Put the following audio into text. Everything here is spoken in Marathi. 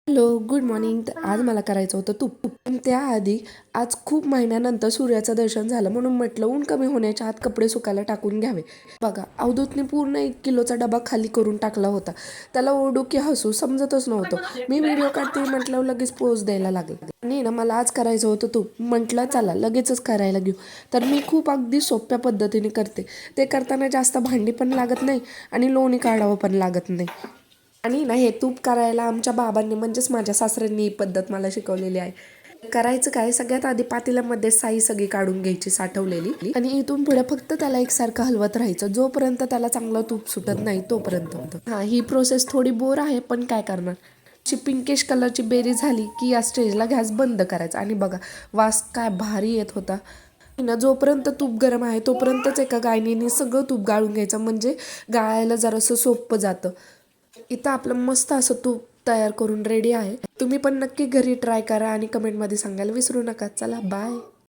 Hello, good morning. तर आज मला करायचं होतं तूप. पण त्याआधी आज खूप महिन्यानंतर सूर्याचं दर्शन झालं म्हणून म्हटलं ऊन कमी होण्याच्या आत कपडे सुकायला टाकून घ्यावे. बघा, अवधूतने पूर्ण 1 किलोचा डबा खाली करून टाकला होता. त्याला ओरडू की हसू समजतच नव्हतं. मी व्हिडिओ काढते म्हटल्यावर लगेच पोज द्यायला लागले. आणि ना मला आज करायचं होतं तूप. म्हटलं चला लगेचच करायला घेऊ. तर मी खूप अगदी सोप्या पद्धतीने करते. ते करताना जास्त भांडी पण लागत नाही आणि लोणी काढावं पण लागत नाही. आणि ना हे तूप करायला आमच्या बाबांनी म्हणजेच माझ्या सासऱ्यांनी ही पद्धत मला शिकवलेली आहे. करायचं काय, सगळ्यात आधी पातेल्यामध्ये साई सगळी काढून घ्यायची साठवलेली आणि इथून पुढे फक्त त्याला एकसारखं हलवत राहायचं जोपर्यंत त्याला चांगलं तूप सुटत नाही तोपर्यंत. ही प्रोसेस थोडी बोर आहे पण काय करणार. अशी पिंकिश कलरची बेरी झाली की या स्टेजला गॅस बंद करायचा आणि बघा वास काय भारी येत होता ना. जोपर्यंत तूप गरम आहे तोपर्यंतच एका गायनीने सगळं तूप गाळून घ्यायचं म्हणजे गाळायला जरासं सोपं जातं. इथं आपलं मस्त असं तूप तयार करून रेडी आहे. तुम्ही पण नक्की घरी ट्राय करा आणि कमेंटमध्ये सांगायला विसरू नका. चला बाय.